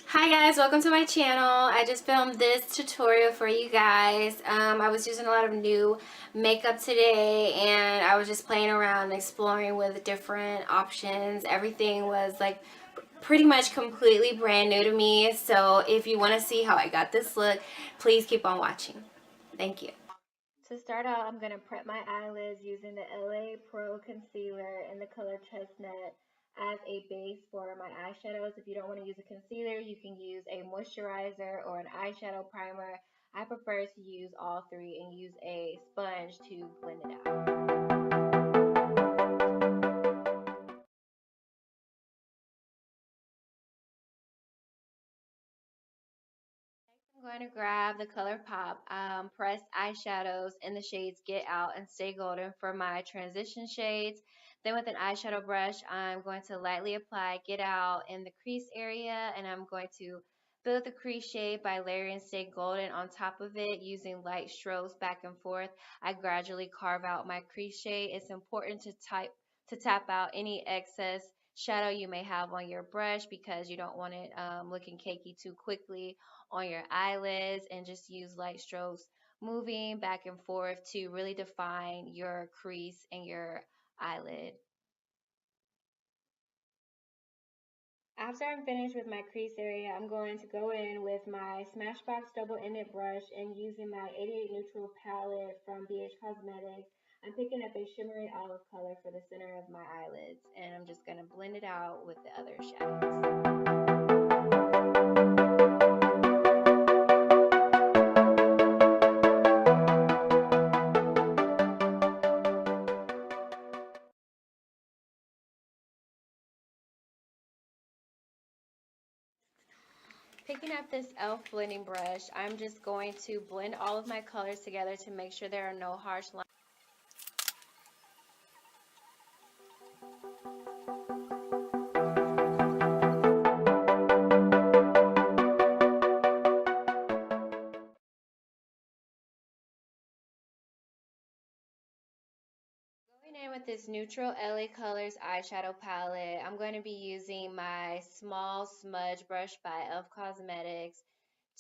Hi guys, welcome to my channel. I just filmed this tutorial for you guys. I was using a lot of new makeup today and I was just playing around and exploring with different options. Everything was like pretty much completely brand new to me. So if you want to see how I got this look, please keep on watching. Thank you. To start out, I'm going to prep my eyelids using the LA Pro Concealer in the color Chestnut as a base for my eyeshadows. If you don't want to use a concealer, you can use a moisturizer or an eyeshadow primer. I prefer to use all three and use a sponge to blend it out. I'm going to grab the ColourPop pressed eyeshadows in the shades Get Out and Stay Golden for my transition shades. Then with an eyeshadow brush, I'm going to lightly apply Get Out in the crease area, and I'm going to build the crease shade by layering Stay Golden on top of it using light strokes back and forth. I gradually carve out my crease shade. It's important to tap out any excess shadow you may have on your brush because you don't want it looking cakey too quickly on your eyelids, and just use light strokes moving back and forth to really define your crease and your eyelid. After I'm finished with my crease area, I'm going to go in with my Smashbox double-ended brush and using my 88 Neutral palette from BH Cosmetics. I'm picking up a shimmery olive color for the center of my eyelids, and I'm just going to blend it out with the other shadows. Picking up this e.l.f. blending brush, I'm just going to blend all of my colors together to make sure there are no harsh lines. Going in with this neutral LA Colors eyeshadow palette, I'm going to be using my small smudge brush by e.l.f. Cosmetics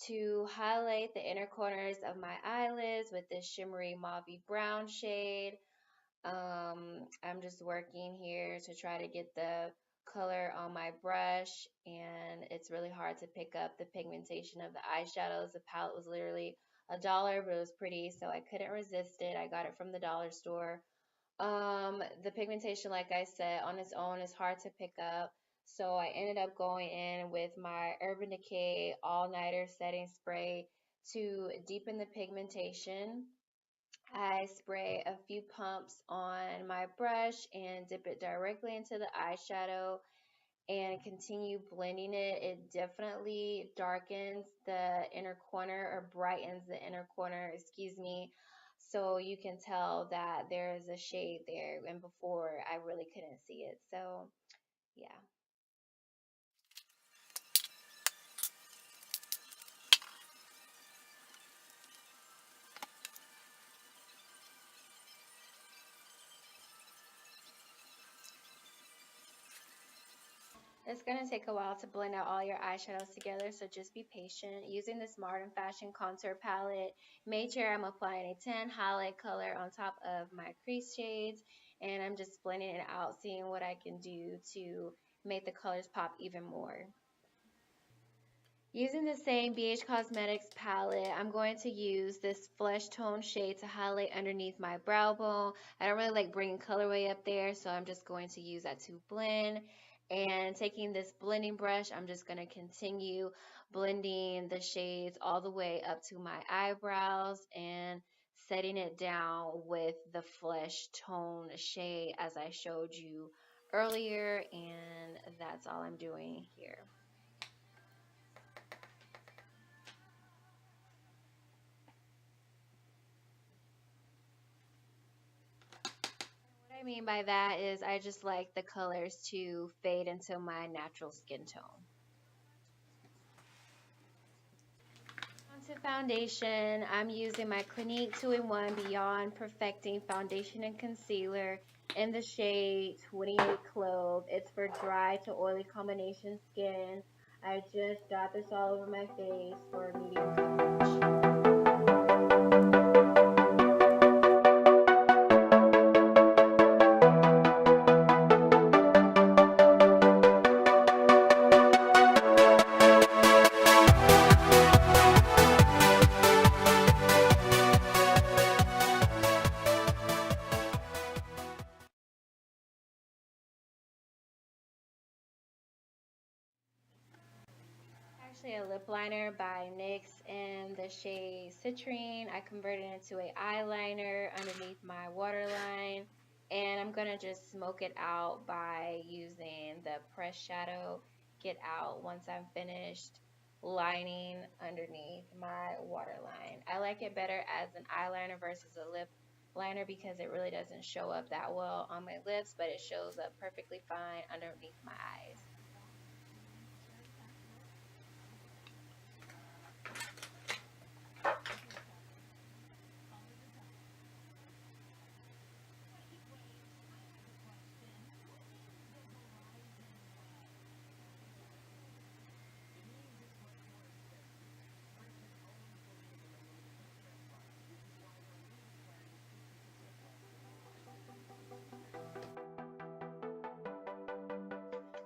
to highlight the inner corners of my eyelids with this shimmery mauvey brown shade. I'm just working here to try to get the color on my brush, and it's really hard to pick up the pigmentation of the eyeshadows. The palette was literally $1, but it was pretty, so I couldn't resist it. I got it from the dollar store. The pigmentation, like I said, on its own is hard to pick up. So I ended up going in with my Urban Decay All Nighter Setting Spray to deepen the pigmentation. I spray a few pumps on my brush and dip it directly into the eyeshadow and continue blending it. It definitely darkens the inner corner, or brightens the inner corner, excuse me. So you can tell that there is a shade there, and before I really couldn't see it. So yeah. It's going to take a while to blend out all your eyeshadows together, so just be patient. Using this Modern Fashion Contour Palette, made sure I'm applying a 10 highlight color on top of my crease shades, and I'm just blending it out, seeing what I can do to make the colors pop even more. Using the same BH Cosmetics palette, I'm going to use this flesh tone shade to highlight underneath my brow bone. I don't really like bringing colorway up there, so I'm just going to use that to blend. And taking this blending brush, I'm just going to continue blending the shades all the way up to my eyebrows and setting it down with the flesh tone shade as I showed you earlier. And that's all I'm doing here. What I mean by that is I just like the colors to fade into my natural skin tone. To foundation, I'm using my Clinique 2-in-1 Beyond Perfecting Foundation and Concealer in the shade 28 Clove. It's for dry to oily combination skin. I just got this all over my face for medium coverage. Actually a lip liner by NYX in the shade Citrine. I converted it into an eyeliner underneath my waterline, and I'm gonna just smoke it out by using the press shadow get out once I'm finished lining underneath my waterline. I like it better as an eyeliner versus a lip liner because it really doesn't show up that well on my lips, but it shows up perfectly fine underneath my eyes.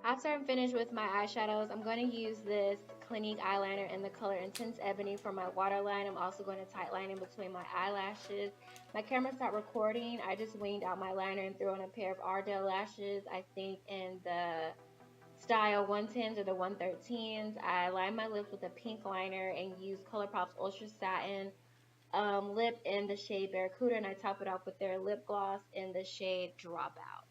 After I'm finished with my eyeshadows, I'm going to use this Clinique eyeliner in the color Intense Ebony for my waterline. I'm also going to tightline in between my eyelashes. My camera stopped recording. I just winged out my liner and threw on a pair of Ardell lashes, I think in the style 110s or the 113s. I lined my lips with a pink liner and used ColourPop's Ultra Satin lip in the shade Barracuda, and I top it off with their lip gloss in the shade Dropout.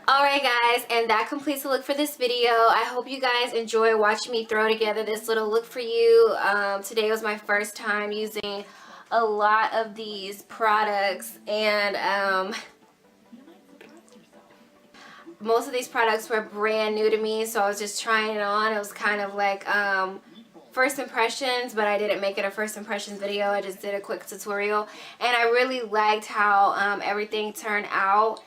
Alright guys, and that completes the look for this video. I hope you guys enjoy watching me throw together this little look for you. Today was my first time using a lot of these products, and most of these products were brand new to me, so I was just trying it on. It was kind of like first impressions, but I didn't make it a first impressions video. I just did a quick tutorial, and I really liked how everything turned out.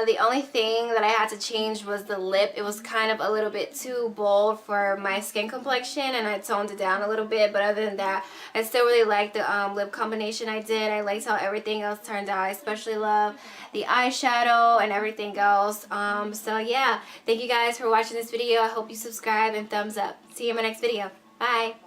The only thing that I had to change was the lip. It was kind of a little bit too bold for my skin complexion, and I toned it down a little bit, but other than that, I still really liked the lip combination I did. I liked how everything else turned out. I especially love the eyeshadow and everything else. So yeah, thank you guys for watching this video. I hope you subscribe and thumbs up. See you in my next video. Bye!